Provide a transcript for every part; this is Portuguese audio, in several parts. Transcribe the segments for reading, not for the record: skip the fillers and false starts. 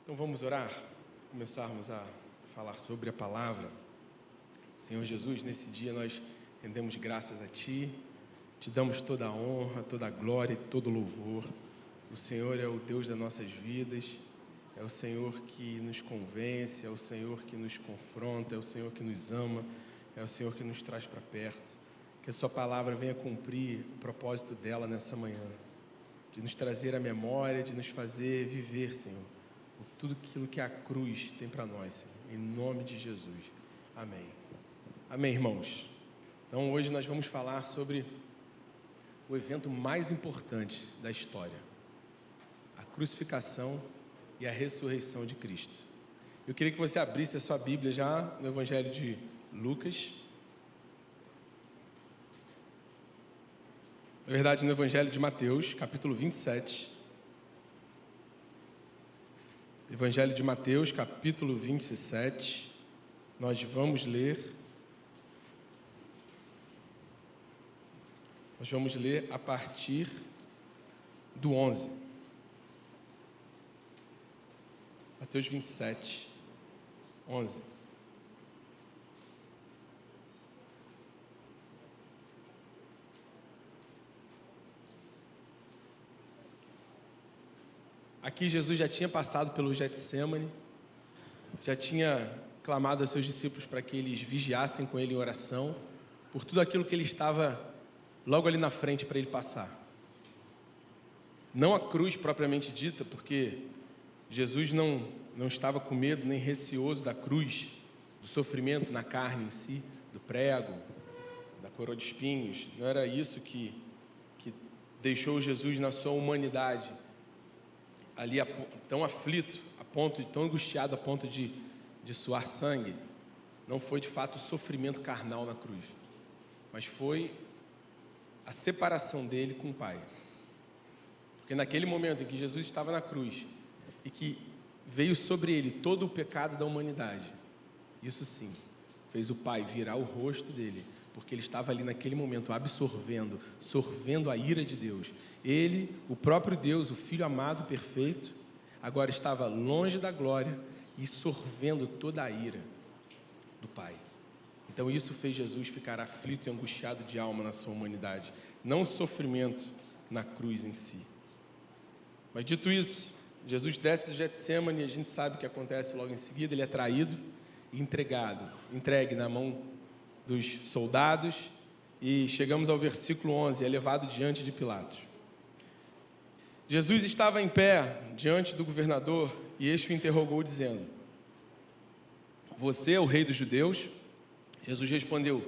Então vamos orar, começarmos a falar sobre a palavra. Senhor Jesus, nesse dia nós rendemos graças a Ti, Te damos toda a honra, toda a glória e todo o louvor. O Senhor é o Deus das nossas vidas, é o Senhor que nos convence, é o Senhor que nos confronta, é o Senhor que nos ama, é o Senhor que nos traz para perto. Que a Sua palavra venha cumprir o propósito dela nessa manhã, de nos trazer a memória, de nos fazer viver, Senhor, tudo aquilo que a cruz tem para nós, Senhor, em nome de Jesus. Amém. Amém, irmãos. Então hoje nós vamos falar sobre o evento mais importante da história, a crucificação e a ressurreição de Cristo. Eu queria que você abrisse a sua Bíblia já no Evangelho de Lucas. Na verdade, no Evangelho de Mateus, capítulo 27. Evangelho de Mateus, capítulo 27. Nós vamos ler a partir do 11. Mateus 27, 11. Aqui Jesus já tinha passado pelo Getsêmani, já tinha clamado aos seus discípulos para que eles vigiassem com ele em oração, por tudo aquilo que ele estava logo ali na frente para ele passar. Não a cruz propriamente dita, porque Jesus não estava com medo nem receoso da cruz, do sofrimento na carne em si, do prego, da coroa de espinhos. Não era isso que deixou Jesus na sua humanidade ali tão aflito, tão angustiado a ponto de suar sangue. Não foi de fato o sofrimento carnal na cruz, mas foi a separação dele com o Pai. Porque naquele momento em que Jesus estava na cruz e que veio sobre ele todo o pecado da humanidade, isso sim fez o Pai virar o rosto dele, porque ele estava ali naquele momento sorvendo a ira de Deus. Ele, o próprio Deus, o Filho amado perfeito, agora estava longe da glória e sorvendo toda a ira do Pai. Então isso fez Jesus ficar aflito e angustiado de alma na sua humanidade, não o sofrimento na cruz em si. Mas dito isso, Jesus desce do Getsêmani e a gente sabe o que acontece logo em seguida. Ele é traído e entregue na mão dos soldados, e chegamos ao versículo 11, é levado diante de Pilatos. Jesus estava em pé diante do governador e este o interrogou dizendo: "Você é o rei dos judeus?" Jesus respondeu: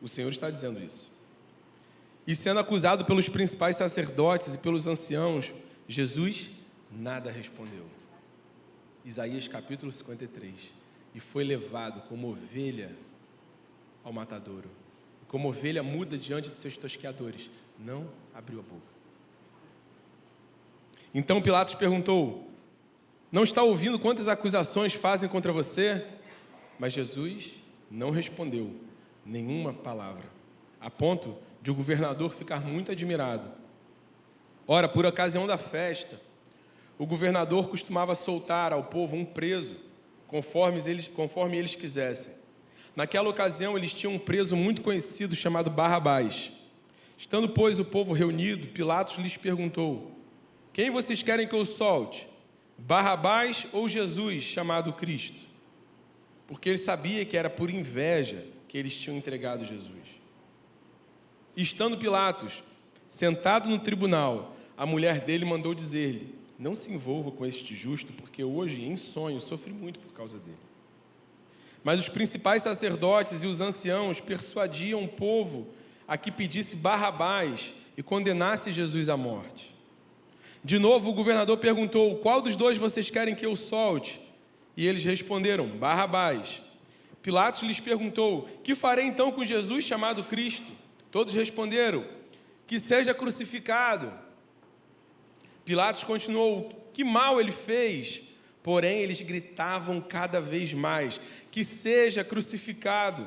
"O Senhor está dizendo isso." E sendo acusado pelos principais sacerdotes e pelos anciãos, Jesus nada respondeu. Isaías capítulo 53. E foi levado como ovelha ao matadouro. Como ovelha muda diante de seus tosqueadores, não abriu a boca. Então Pilatos perguntou: "Não está ouvindo quantas acusações fazem contra você?" Mas Jesus não respondeu nenhuma palavra, a ponto de o governador ficar muito admirado. Ora, por ocasião da festa, o governador costumava soltar ao povo um preso, conforme eles quisessem. Naquela ocasião, eles tinham um preso muito conhecido chamado Barrabás. Estando, pois, o povo reunido, Pilatos lhes perguntou: "Quem vocês querem que eu solte? Barrabás ou Jesus, chamado Cristo?" Porque ele sabia que era por inveja que eles tinham entregado Jesus. E estando Pilatos sentado no tribunal, a mulher dele mandou dizer-lhe: "Não se envolva com este justo, porque hoje, em sonho, sofri muito por causa dele." Mas os principais sacerdotes e os anciãos persuadiam o povo a que pedisse Barrabás e condenasse Jesus à morte. De novo o governador perguntou: "Qual dos dois vocês querem que eu solte?" E eles responderam: "Barrabás." Pilatos lhes perguntou: "Que farei então com Jesus chamado Cristo?" Todos responderam: "Que seja crucificado." Pilatos continuou: "Que mal ele fez?" Porém, eles gritavam cada vez mais: "Que seja crucificado."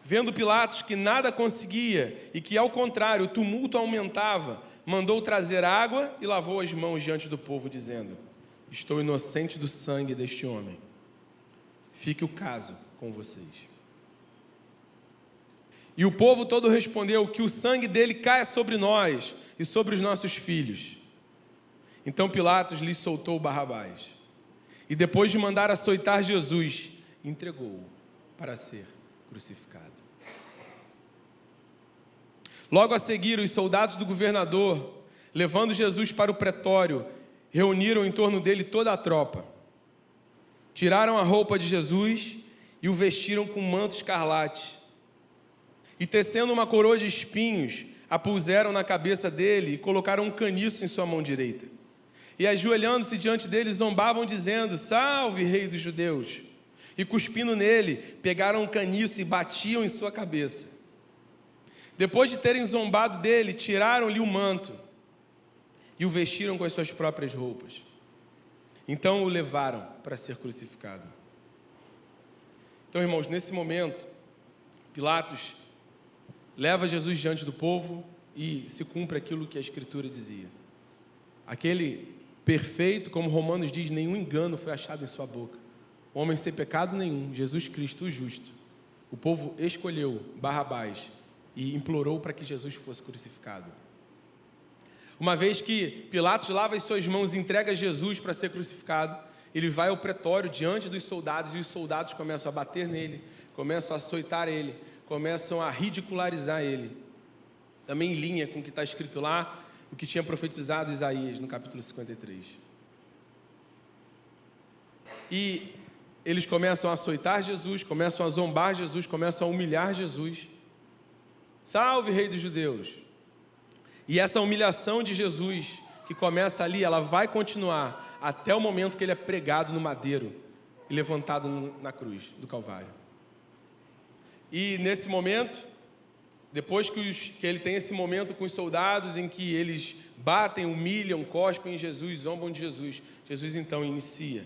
Vendo Pilatos que nada conseguia e que, ao contrário, o tumulto aumentava, mandou trazer água e lavou as mãos diante do povo, dizendo: estou inocente do sangue deste homem. Fique o caso com vocês. E o povo todo respondeu: que o sangue dele caia sobre nós e sobre os nossos filhos. Então Pilatos lhes soltou Barrabás. E depois de mandar açoitar Jesus, entregou-o para ser crucificado. Logo a seguir, os soldados do governador, levando Jesus para o pretório, reuniram em torno dele toda a tropa. Tiraram a roupa de Jesus e o vestiram com manto escarlate. E tecendo uma coroa de espinhos, a puseram na cabeça dele e colocaram um caniço em sua mão direita. E ajoelhando-se diante dele, zombavam dizendo: salve, rei dos judeus! E cuspindo nele, pegaram um caniço e batiam em sua cabeça. Depois de terem zombado dele, tiraram-lhe o manto e o vestiram com as suas próprias roupas. Então o levaram para ser crucificado. Então, irmãos, nesse momento, Pilatos leva Jesus diante do povo e se cumpre aquilo que a Escritura dizia. Aquele perfeito, como Romanos diz, nenhum engano foi achado em sua boca. Homem sem pecado nenhum, Jesus Cristo, o justo. O povo escolheu Barrabás e implorou para que Jesus fosse crucificado. Uma vez que Pilatos lava as suas mãos e entrega Jesus para ser crucificado, ele vai ao pretório diante dos soldados e os soldados começam a bater nele, começam a açoitar ele, começam a ridicularizar ele. Também em linha com o que está escrito lá, o que tinha profetizado Isaías no capítulo 53. E eles começam a açoitar Jesus, começam a zombar Jesus, começam a humilhar Jesus. Salve, rei dos judeus! E essa humilhação de Jesus, que começa ali, ela vai continuar até o momento que ele é pregado no madeiro e levantado na cruz do Calvário. E nesse momento, depois que ele tem esse momento com os soldados em que eles batem, humilham, cospem em Jesus, zombam de Jesus, Jesus então inicia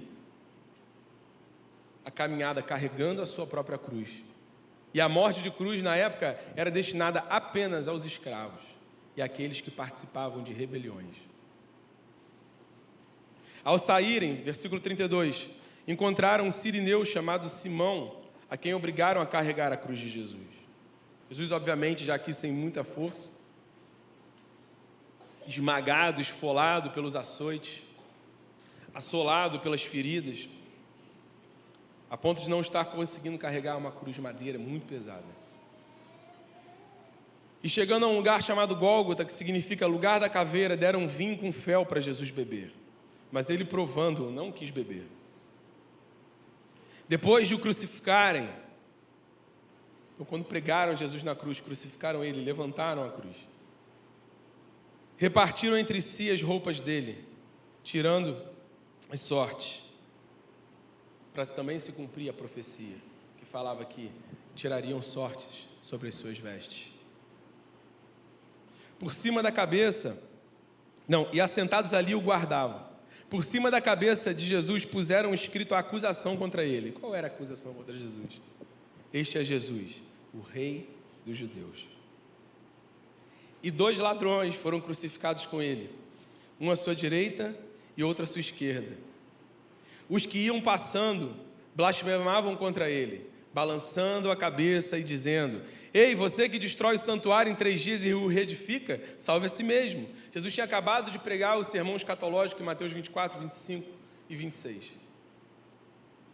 a caminhada carregando a sua própria cruz. E a morte de cruz na época era destinada apenas aos escravos e àqueles que participavam de rebeliões. Ao saírem, versículo 32, encontraram um sirineu chamado Simão, a quem obrigaram a carregar a cruz de Jesus. Jesus, obviamente, já aqui sem muita força, esmagado, esfolado pelos açoites, assolado pelas feridas, a ponto de não estar conseguindo carregar uma cruz de madeira muito pesada. E chegando a um lugar chamado Gólgota, que significa lugar da caveira, deram vinho com fel para Jesus beber. Mas ele, provando, não quis beber. Depois de o crucificarem, então, quando pregaram Jesus na cruz, crucificaram ele, levantaram a cruz, repartiram entre si as roupas dele, tirando as sortes, para também se cumprir a profecia, que falava que tirariam sortes sobre as suas vestes. Por cima da cabeça, e assentados ali o guardavam. Por cima da cabeça de Jesus puseram escrito a acusação contra ele. Qual era a acusação contra Jesus? Este é Jesus, o rei dos judeus. E 2 ladrões foram crucificados com ele, um à sua direita e outro à sua esquerda. Os que iam passando blasfemavam contra ele, balançando a cabeça e dizendo: ei, você que destrói o santuário em 3 dias e o reedifica, salve a si mesmo. Jesus tinha acabado de pregar o sermão escatológico em Mateus 24, 25 e 26.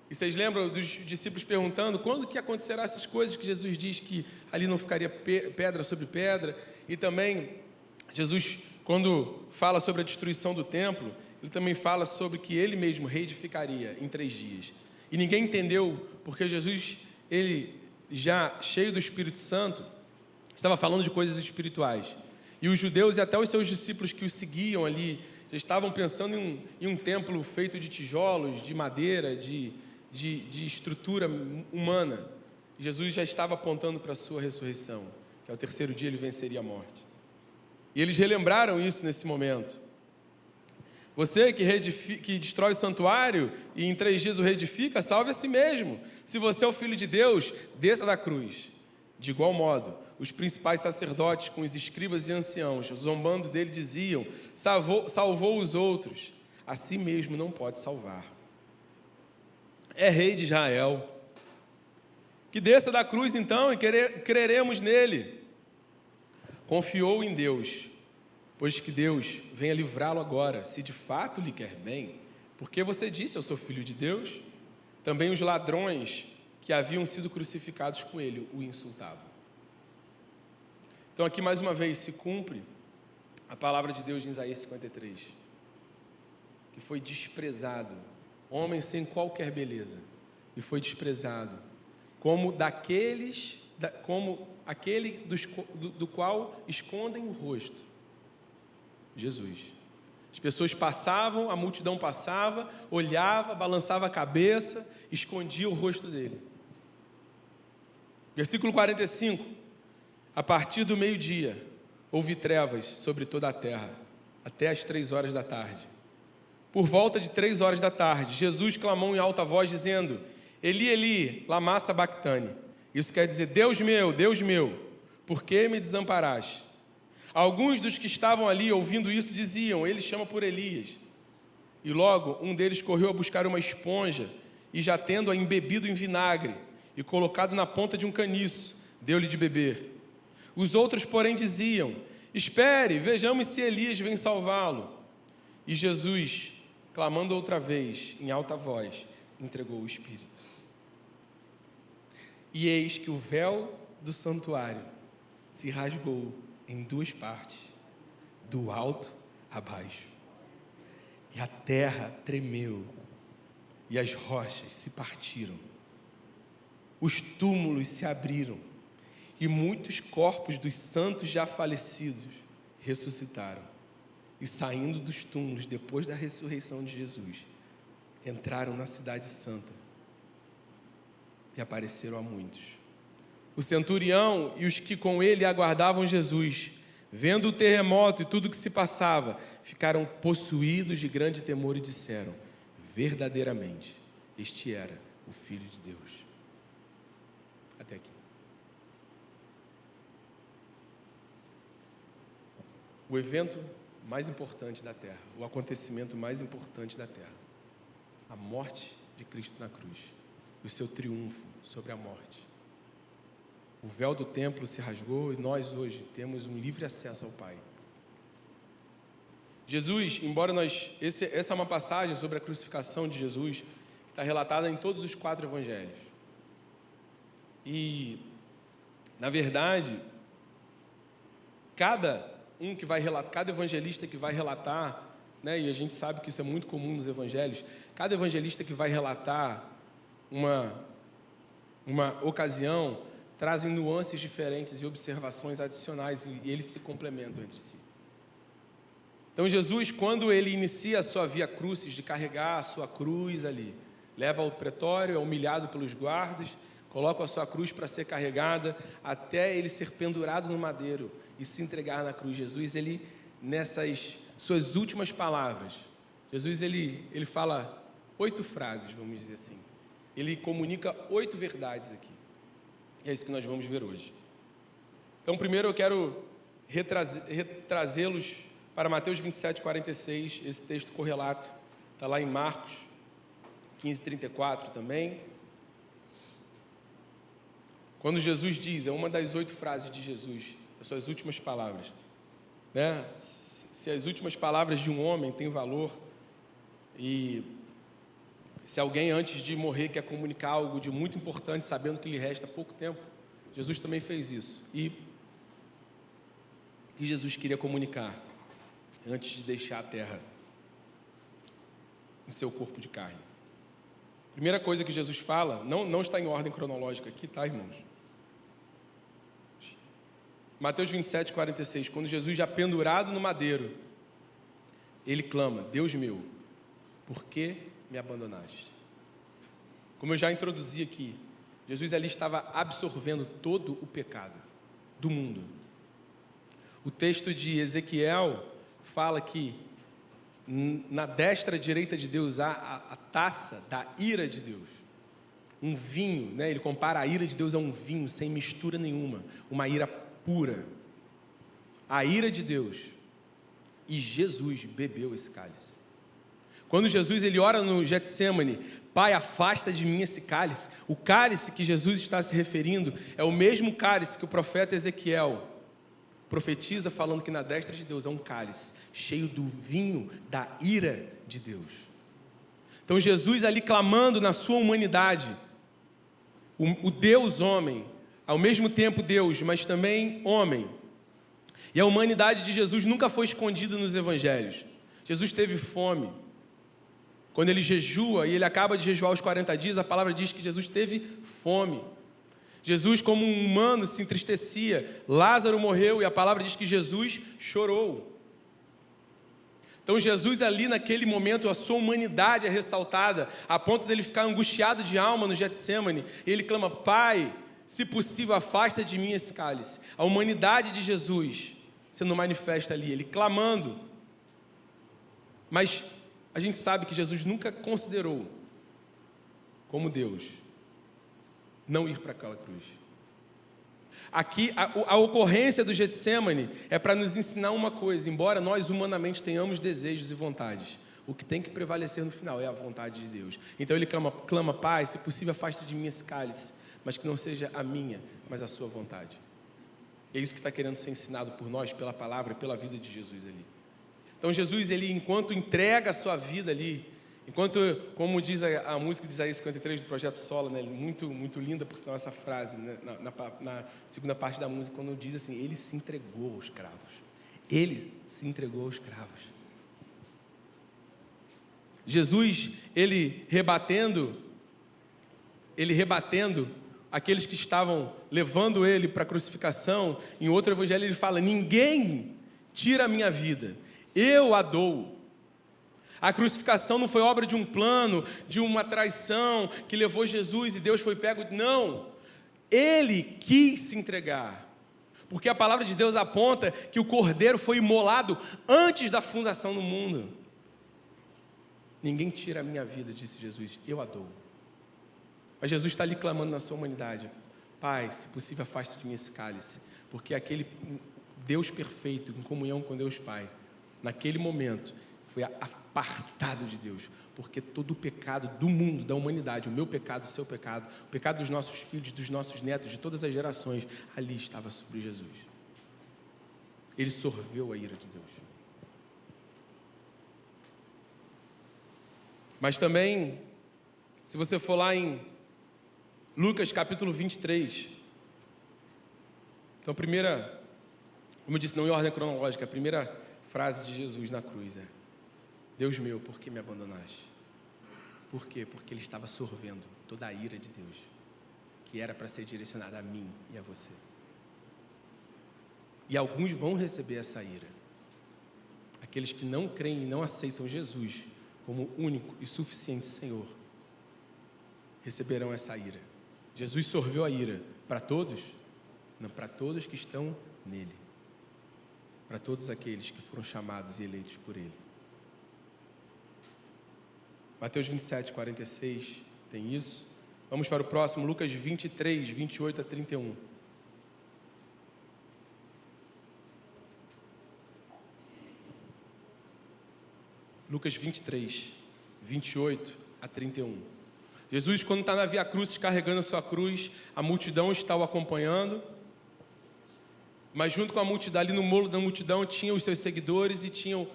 E vocês lembram dos discípulos perguntando quando que acontecerá essas coisas que Jesus diz que ali não ficaria pedra sobre pedra? E também Jesus, quando fala sobre a destruição do templo, ele também fala sobre que ele mesmo reedificaria em 3 dias. E ninguém entendeu porque Jesus, ele já cheio do Espírito Santo, estava falando de coisas espirituais. E os judeus e até os seus discípulos que o seguiam ali, já estavam pensando em um templo feito de tijolos, de madeira, de estrutura humana. E Jesus já estava apontando para a sua ressurreição, que ao 3º dia ele venceria a morte. E eles relembraram isso nesse momento. Você que destrói o santuário e em 3 dias o reedifica, salve a si mesmo. Se você é o Filho de Deus, desça da cruz. De igual modo, os principais sacerdotes com os escribas e anciãos, zombando dele, diziam: salvou os outros. a si mesmo não pode salvar. É rei de Israel. Que desça da cruz então e creremos nele. Confiou em Deus, pois que Deus venha livrá-lo agora, se de fato lhe quer bem, porque você disse: eu sou filho de Deus. Também os ladrões que haviam sido crucificados com ele o insultavam. Então aqui mais uma vez se cumpre a palavra de Deus em Isaías 53, que foi desprezado, homem sem qualquer beleza, e foi desprezado, como aquele do qual escondem o rosto, Jesus. As pessoas passavam, a multidão passava, olhava, balançava a cabeça, escondia o rosto dele. Versículo 45, a partir do meio-dia, houve trevas sobre toda a terra, até as 3 horas da tarde. Por volta de 3 horas da tarde, Jesus clamou em alta voz, dizendo: Eli, Eli, lama sabactani. Isso quer dizer: Deus meu, por que me desamparaste? Alguns dos que estavam ali ouvindo isso diziam: ele chama por Elias. E logo um deles correu a buscar uma esponja e, já tendo-a embebido em vinagre e colocado na ponta de um caniço, deu-lhe de beber. Os outros, porém, diziam: espere, vejamos se Elias vem salvá-lo. E Jesus, clamando outra vez em alta voz, entregou o Espírito. E eis que o véu do santuário se rasgou em 2 partes, do alto a baixo, e a terra tremeu, e as rochas se partiram, os túmulos se abriram, e muitos corpos dos santos já falecidos ressuscitaram, e saindo dos túmulos depois da ressurreição de Jesus, entraram na cidade santa, e apareceram a muitos. O centurião e os que com ele aguardavam Jesus, vendo o terremoto e tudo o que se passava, ficaram possuídos de grande temor e disseram: verdadeiramente, este era o Filho de Deus. Até aqui. O evento mais importante da terra, o acontecimento mais importante da terra, a morte de Cristo na cruz e o seu triunfo sobre a morte. O véu do templo se rasgou e nós hoje temos um livre acesso ao Pai. Jesus, embora essa é uma passagem sobre a crucificação de Jesus, que está relatada em todos os 4 evangelhos. E, na verdade, cada evangelista que vai relatar, né, e a gente sabe que isso é muito comum nos evangelhos, cada evangelista que vai relatar uma ocasião, trazem nuances diferentes e observações adicionais, e eles se complementam entre si. Então Jesus, quando ele inicia a sua via crucis, de carregar a sua cruz ali, leva ao pretório, é humilhado pelos guardas, coloca a sua cruz para ser carregada, até ele ser pendurado no madeiro e se entregar na cruz. Jesus, ele, nessas suas últimas palavras, Jesus, ele fala 8 frases, vamos dizer assim. Ele comunica 8 verdades aqui. E é isso que nós vamos ver hoje. Então, primeiro eu quero retrazê-los para Mateus 27, 46, esse texto correlato, está lá em Marcos 15, 34 também. Quando Jesus diz, é uma das 8 frases de Jesus, as suas últimas palavras, né? Se as últimas palavras de um homem têm valor, e se alguém antes de morrer quer comunicar algo de muito importante, sabendo que lhe resta pouco tempo, Jesus também fez isso. E o que Jesus queria comunicar antes de deixar a terra em seu corpo de carne? Primeira coisa que Jesus fala, não está em ordem cronológica aqui, tá, irmãos? Mateus 27, 46, quando Jesus já pendurado no madeiro, ele clama: Deus meu, por que me abandonaste? Como eu já introduzi aqui, Jesus ali estava absorvendo todo o pecado do mundo. O texto de Ezequiel fala que na destra direita de Deus há a taça da ira de Deus, um vinho, né? Ele compara a ira de Deus a um vinho sem mistura nenhuma, uma ira pura, a ira de Deus. E Jesus bebeu esse cálice. Quando Jesus ele ora no Getsemane, Pai, afasta de mim esse cálice. O cálice que Jesus está se referindo é o mesmo cálice que o profeta Ezequiel profetiza, falando que na destra de Deus é um cálice cheio do vinho da ira de Deus. Então Jesus ali clamando na sua humanidade, o Deus homem, ao mesmo tempo Deus, mas também homem. E a humanidade de Jesus nunca foi escondida nos evangelhos. Jesus teve fome. Quando ele jejua, e ele acaba de jejuar os 40 dias, a palavra diz que Jesus teve fome. Jesus, como um humano, se entristecia. Lázaro morreu e a palavra diz que Jesus chorou. Então Jesus ali naquele momento, a sua humanidade é ressaltada, a ponto dele ficar angustiado de alma no Getsemane. E ele clama, Pai, se possível, afasta de mim esse cálice. A humanidade de Jesus sendo manifesta ali, ele clamando. Mas a gente sabe que Jesus nunca considerou como Deus não ir para aquela cruz. Aqui, a ocorrência do Getsemane é para nos ensinar uma coisa: embora nós humanamente tenhamos desejos e vontades, o que tem que prevalecer no final é a vontade de Deus. Então ele clama, Pai, se possível, afasta de mim esse cálice, mas que não seja a minha, mas a sua vontade. É isso que está querendo ser ensinado por nós, pela palavra e pela vida de Jesus ali. Então Jesus, ele, enquanto entrega a sua vida ali, enquanto, como diz a música de Isaías 53 do Projeto Sola, né, muito, muito linda por sinal essa frase, né, na segunda parte da música, quando diz assim, ele se entregou aos cravos. Ele se entregou aos cravos. Jesus, ele rebatendo aqueles que estavam levando ele para a crucificação, em outro evangelho ele fala, ninguém tira a minha vida, eu a dou. A crucificação não foi obra de um plano, de uma traição que levou Jesus e Deus foi pego. Não, ele quis se entregar. Porque a palavra de Deus aponta que o Cordeiro foi imolado antes da fundação do mundo. Ninguém tira a minha vida, disse Jesus, eu a dou. Mas Jesus está ali clamando na sua humanidade. Pai, se possível, afasta de mim esse cálice. Porque aquele Deus perfeito, em comunhão com Deus Pai, naquele momento, foi apartado de Deus, porque todo o pecado do mundo, da humanidade, o meu pecado, o seu pecado, o pecado dos nossos filhos, dos nossos netos, de todas as gerações, ali estava sobre Jesus. Ele sorveu a ira de Deus. Mas também, se você for lá em Lucas capítulo 23, então como eu disse, não em ordem cronológica, a primeira frase de Jesus na cruz é: Deus meu, por que me abandonaste? Por quê? Porque ele estava sorvendo toda a ira de Deus, que era para ser direcionada a mim e a você. E alguns vão receber essa ira. Aqueles que não creem e não aceitam Jesus como único e suficiente Senhor, receberão essa ira. Jesus sorveu a ira para todos? Não, para todos que estão nele. Para todos aqueles que foram chamados e eleitos por ele. Mateus 27, 46, tem isso. Vamos para o próximo, Lucas 23, 28 a 31. Lucas 23, 28 a 31. Jesus, quando está na Via Crucis carregando a sua cruz, a multidão está o acompanhando, mas junto com a multidão, ali no molo da multidão, tinham os seus seguidores e tinham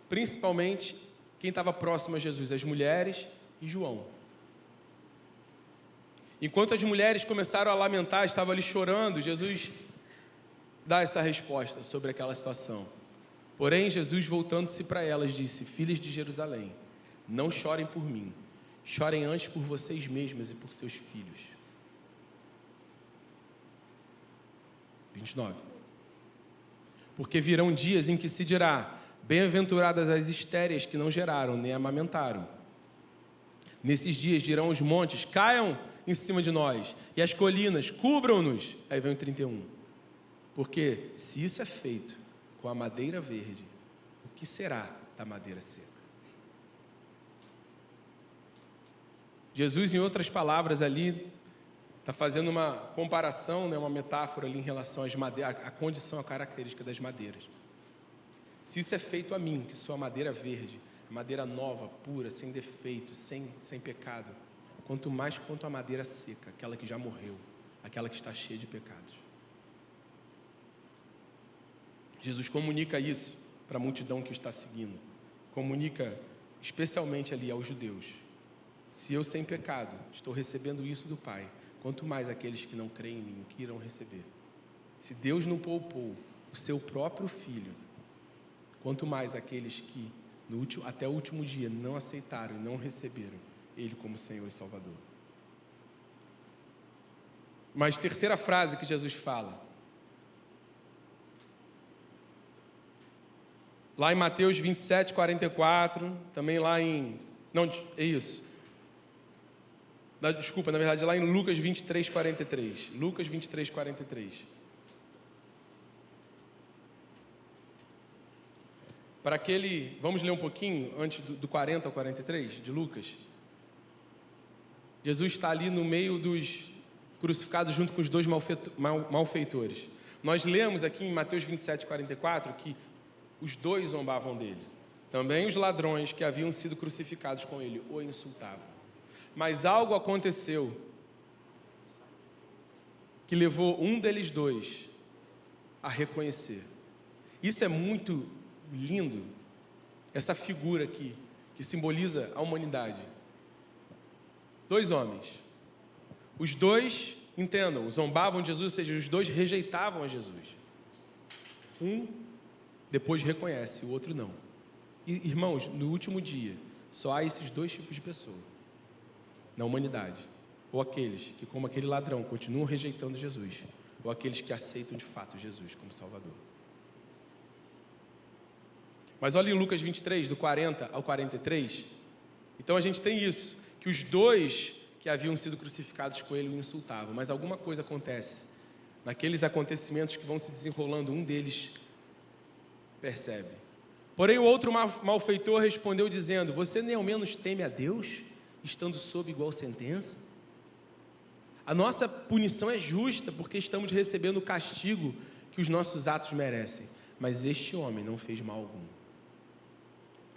principalmente quem estava próximo a Jesus, as mulheres e João. Enquanto as mulheres começaram a lamentar, estavam ali chorando, Jesus dá essa resposta sobre aquela situação. Porém, Jesus, voltando-se para elas, disse: Filhas de Jerusalém, não chorem por mim, chorem antes por vocês mesmas e por seus filhos. 29. Porque virão dias em que se dirá: bem-aventuradas as estéreis que não geraram nem amamentaram. Nesses dias dirão os montes: caiam em cima de nós, e as colinas cubram-nos. Aí vem o 31. Porque se isso é feito com a madeira verde, o que será da madeira seca? Jesus, em outras palavras ali, está fazendo uma comparação, né, uma metáfora ali em relação às madeiras, a condição, a característica das madeiras. Se isso é feito a mim, que sou a madeira verde, a madeira nova, pura, sem defeito, sem pecado, quanto mais quanto a madeira seca, aquela que já morreu, aquela que está cheia de pecados. Jesus comunica isso para a multidão que o está seguindo, comunica especialmente ali aos judeus: se eu sem pecado estou recebendo isso do Pai, quanto mais aqueles que não creem em mim, que irão receber. Se Deus não poupou o seu próprio Filho, quanto mais aqueles que até o último dia não aceitaram e não receberam Ele como Senhor e Salvador. Mas terceira frase que Jesus fala, lá em Mateus 27, 44, também lá em... Não, é isso. Desculpa, na verdade, lá em Lucas 23, 43. Lucas 23, 43. Para aquele... Vamos ler um pouquinho, antes do 40 ao 43, de Lucas. Jesus está ali no meio dos crucificados, junto com os dois malfeitores. Nós lemos aqui em Mateus 27, 44, que os dois zombavam dele. Também os ladrões que haviam sido crucificados com ele o insultavam. Mas algo aconteceu que levou um deles dois a reconhecer. Isso é muito lindo, essa figura aqui, que simboliza a humanidade. Dois homens. Os dois, entendam, zombavam de Jesus, ou seja, os dois rejeitavam a Jesus. Um depois reconhece, o outro não. E, irmãos, no último dia, só há esses dois tipos de pessoa na humanidade. Ou aqueles que, como aquele ladrão, continuam rejeitando Jesus, ou aqueles que aceitam de fato Jesus como Salvador. Mas olha em Lucas 23, do 40 ao 43. Então a gente tem isso, que os dois que haviam sido crucificados com ele o insultavam, mas alguma coisa acontece. Naqueles acontecimentos que vão se desenrolando, um deles percebe. Porém o outro malfeitor respondeu dizendo: você nem ao menos teme a Deus, estando sob igual sentença? A nossa punição é justa, porque estamos recebendo o castigo que os nossos atos merecem. Mas este homem não fez mal algum.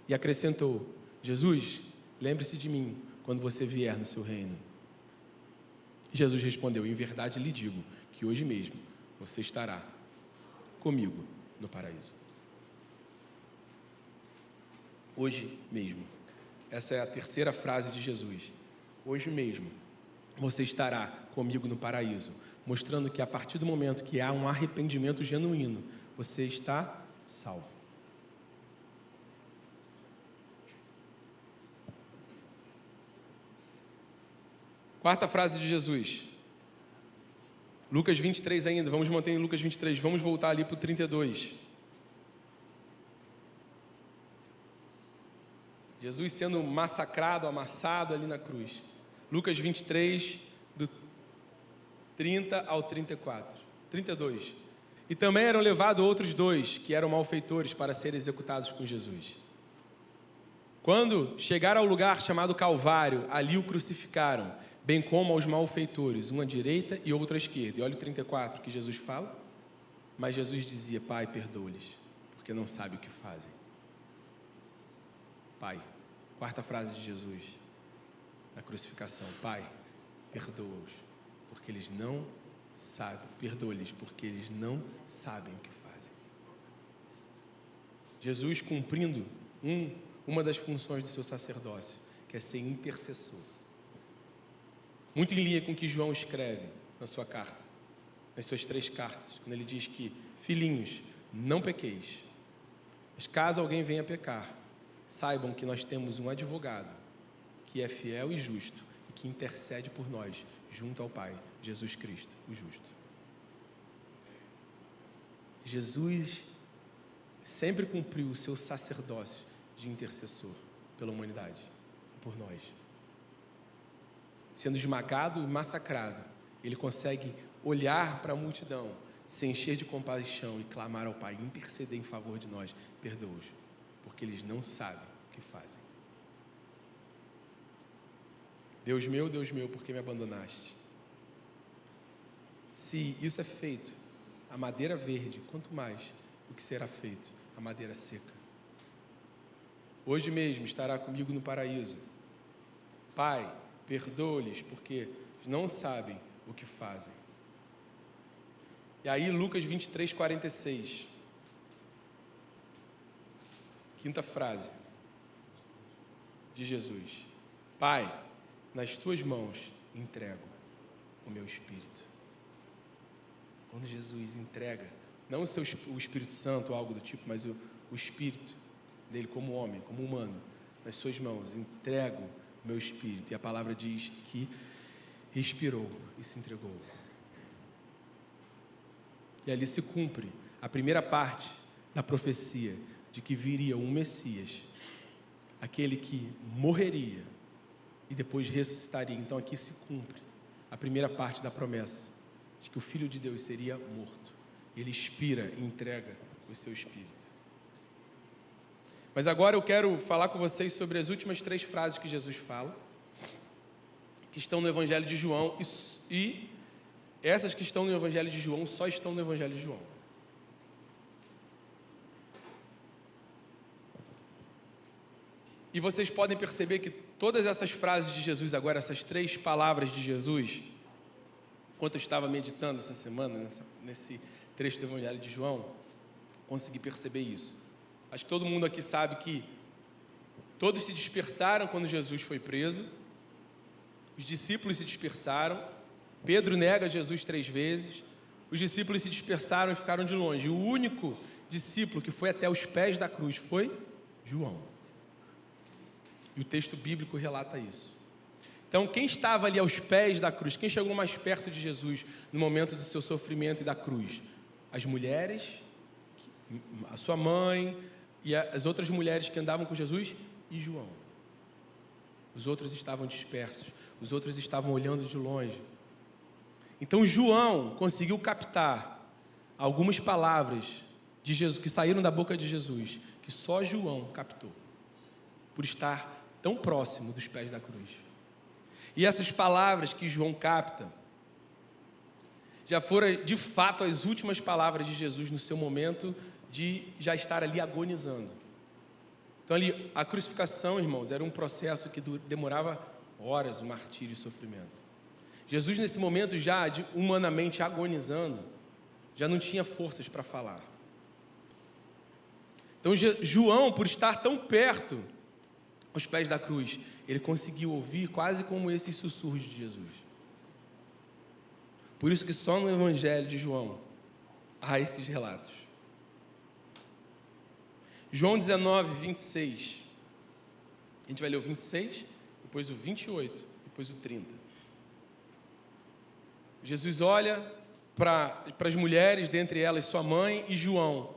E acrescentou: Jesus, lembre-se de mim quando você vier no seu reino. E Jesus respondeu: em verdade lhe digo que hoje mesmo você estará comigo no paraíso. Hoje mesmo. Essa é a terceira frase de Jesus. Hoje mesmo você estará comigo no paraíso, mostrando que a partir do momento que há um arrependimento genuíno, você está salvo. Quarta frase de Jesus. Lucas 23 ainda, vamos manter em Lucas 23, vamos voltar ali para o 32. Jesus sendo massacrado, amassado ali na cruz. Lucas 23, do 30 ao 34. 32. E também eram levados outros dois, que eram malfeitores, para serem executados com Jesus. Quando chegaram ao lugar chamado Calvário, ali o crucificaram, bem como aos malfeitores, um à direita e outro à esquerda. E olha o 34 que Jesus fala. Mas Jesus dizia: Pai, perdoa-lhes, porque não sabem o que fazem. Pai, quarta frase de Jesus na crucificação: Pai, perdoa-os, porque eles não sabem. Perdoa-lhes, porque eles não sabem o que fazem. Jesus cumprindo uma das funções do seu sacerdócio, que é ser intercessor. Muito em linha com o que João escreve na sua carta, nas suas 3 cartas, quando ele diz que: filhinhos, não pequeis, mas caso alguém venha pecar, saibam que nós temos um advogado que é fiel e justo e que intercede por nós junto ao Pai, Jesus Cristo, o justo. Jesus sempre cumpriu o seu sacerdócio de intercessor pela humanidade e por nós. Sendo esmagado e massacrado, ele consegue olhar para a multidão, se encher de compaixão e clamar ao Pai, interceder em favor de nós: perdoa-os, porque eles não sabem o que fazem. Deus meu, por que me abandonaste? Se isso é feito a madeira verde, quanto mais o que será feito a madeira seca. hoje mesmo estará comigo no paraíso. Pai, perdoa-lhes, porque não sabem o que fazem. E aí Lucas 23, 46. Quinta frase de Jesus. Pai, nas tuas mãos entrego o meu espírito. Quando Jesus entrega, não o Espírito Santo ou algo do tipo, mas o espírito dele como homem, como humano, nas suas mãos, entrego o meu espírito. E a palavra diz que respirou e se entregou. E ali se cumpre a primeira parte da profecia de que viria um Messias, aquele que morreria e depois ressuscitaria. Então aqui se cumpre a primeira parte da promessa de que o Filho de Deus seria morto. Ele expira e entrega o seu espírito. Mas agora eu quero falar com vocês sobre as últimas 3 frases que Jesus fala, que estão no Evangelho de João, e essas que estão no Evangelho de João só estão no Evangelho de João. E vocês podem perceber que todas essas frases de Jesus agora, essas 3 palavras de Jesus, enquanto eu estava meditando essa semana, nesse trecho do Evangelho de João, consegui perceber isso. Acho que todo mundo aqui sabe que todos se dispersaram quando Jesus foi preso, os discípulos se dispersaram, Pedro nega Jesus 3 vezes, os discípulos se dispersaram e ficaram de longe. O único discípulo que foi até os pés da cruz foi João. E o texto bíblico relata isso. Então, quem estava ali aos pés da cruz, quem chegou mais perto de Jesus no momento do seu sofrimento e da cruz? As mulheres, a sua mãe e as outras mulheres que andavam com Jesus e João. Os outros estavam dispersos, os outros estavam olhando de longe. Então, João conseguiu captar algumas palavras de Jesus que saíram da boca de Jesus, que só João captou, por estar tão próximo dos pés da cruz. E essas palavras que João capta já foram de fato as últimas palavras de Jesus no seu momento de já estar ali agonizando. Então ali, a crucificação, irmãos, era um processo que demorava horas, o martírio e o sofrimento. Jesus nesse momento já humanamente agonizando, já não tinha forças para falar. Então João, por estar tão perto aos pés da cruz, ele conseguiu ouvir quase como esses sussurros de Jesus. Por isso que só no Evangelho de João há esses relatos. João 19, 26. A gente vai ler o 26, depois o 28, depois o 30. Jesus olha para as mulheres, dentre elas sua mãe e João.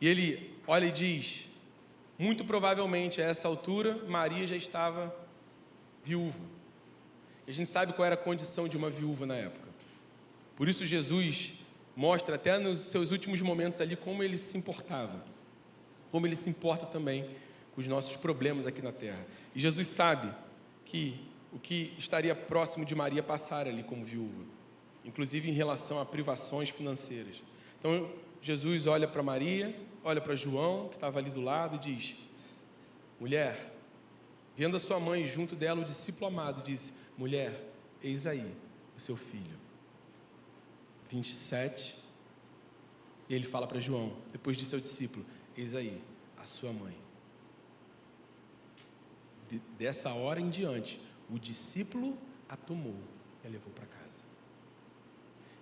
E ele olha e diz: muito provavelmente a essa altura Maria já estava viúva. E a gente sabe qual era a condição de uma viúva na época. Por isso Jesus mostra até nos seus últimos momentos ali como ele se importava, como ele se importa também com os nossos problemas aqui na terra. E Jesus sabe que o que estaria próximo de Maria passara ali como viúva, inclusive em relação a privações financeiras. Então Jesus olha para Maria, olha para João, que estava ali do lado, e diz: mulher, vendo a sua mãe junto dela, o discípulo amado disse: mulher, eis aí o seu filho. 27, e ele fala para João, depois disse ao discípulo: eis aí a sua mãe. Dessa hora em diante, o discípulo a tomou e a levou para casa.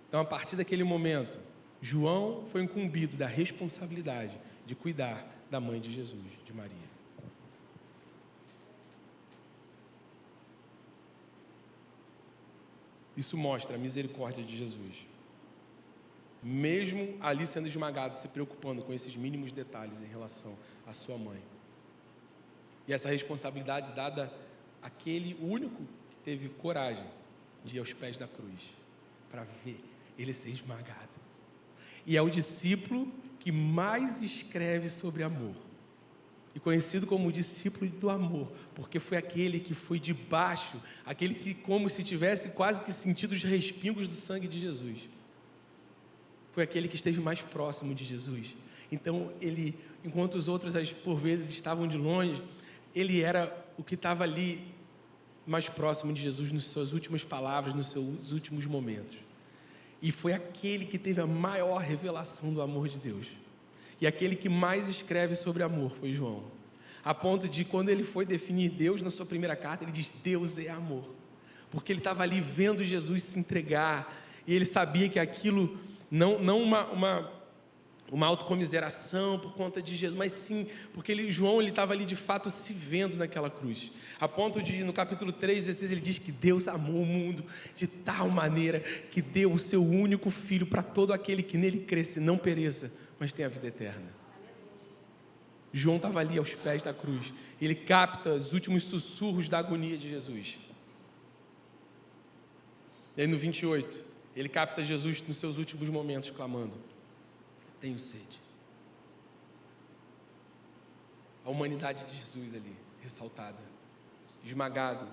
Então, a partir daquele momento, João foi incumbido da responsabilidade de cuidar da mãe de Jesus, de Maria. Isso mostra a misericórdia de Jesus. Mesmo ali sendo esmagado, se preocupando com esses mínimos detalhes em relação à sua mãe. E essa responsabilidade dada àquele único que teve coragem de ir aos pés da cruz, para ver ele ser esmagado. E é o discípulo que mais escreve sobre amor. E conhecido como o discípulo do amor, porque foi aquele que foi debaixo, aquele que como se tivesse quase que sentido os respingos do sangue de Jesus. Foi aquele que esteve mais próximo de Jesus. Então, ele, enquanto os outros, por vezes, estavam de longe, ele era o que estava ali mais próximo de Jesus, nas suas últimas palavras, nos seus últimos momentos. E foi aquele que teve a maior revelação do amor de Deus. E aquele que mais escreve sobre amor foi João. A ponto de, quando ele foi definir Deus na sua primeira carta, ele diz: Deus é amor. Porque ele estava ali vendo Jesus se entregar, e ele sabia que aquilo, não uma autocomiseração por conta de Jesus, mas sim, porque João estava ali de fato se vendo naquela cruz. A ponto de, no capítulo 3:16, ele diz que Deus amou o mundo de tal maneira que deu o seu único filho para todo aquele que nele cresce, não pereça, mas tenha a vida eterna. João estava ali aos pés da cruz. Ele capta os últimos sussurros da agonia de Jesus. E aí no 28, ele capta Jesus nos seus últimos momentos, clamando: tenho sede. A humanidade de Jesus ali, ressaltada, esmagado.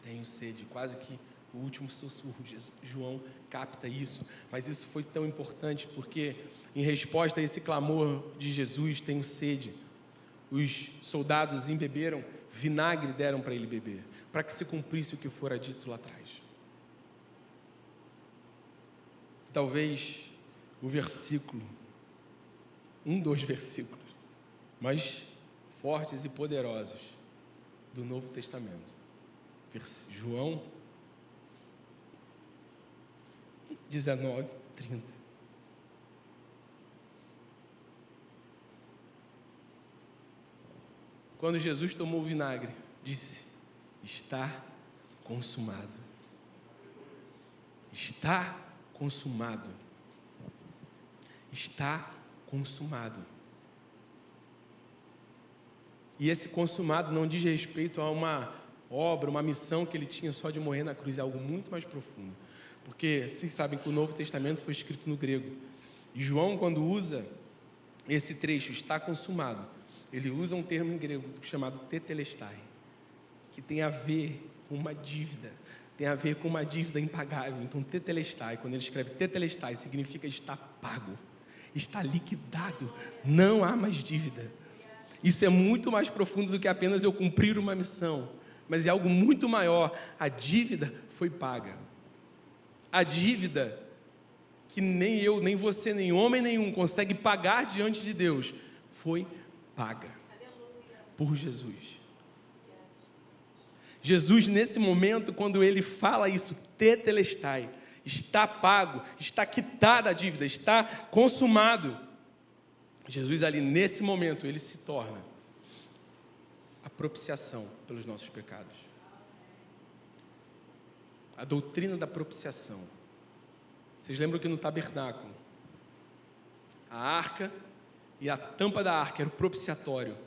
Tenho sede, quase que o último sussurro. João capta isso, mas isso foi tão importante porque, em resposta a esse clamor de Jesus, tenho sede, os soldados embeberam vinagre, deram para ele beber, para que se cumprisse o que fora dito lá atrás. Talvez o versículo, dos versículos mais fortes e poderosos do Novo Testamento, João 19:30. Quando Jesus tomou o vinagre, disse: está consumado. Está consumado. Está consumado. E esse consumado não diz respeito a uma obra, uma missão que ele tinha só de morrer na cruz, é algo muito mais profundo. Porque vocês sabem que o Novo Testamento foi escrito no grego. E João, quando usa esse trecho, está consumado, ele usa um termo em grego chamado tetelestai, que tem a ver com uma dívida, tem a ver com uma dívida impagável. Então, tetelestai, quando ele escreve tetelestai, significa está pago, está liquidado, não há mais dívida. Isso é muito mais profundo do que apenas eu cumprir uma missão, mas é algo muito maior. A dívida foi paga. A dívida que nem eu, nem você, nem homem nenhum consegue pagar diante de Deus, foi paga por Jesus. Jesus, nesse momento, quando ele fala isso, tetelestai, está pago, está quitada a dívida, está consumado. Jesus ali, nesse momento, ele se torna a propiciação pelos nossos pecados. A doutrina da propiciação. Vocês lembram que no tabernáculo, a arca e a tampa da arca era o propiciatório,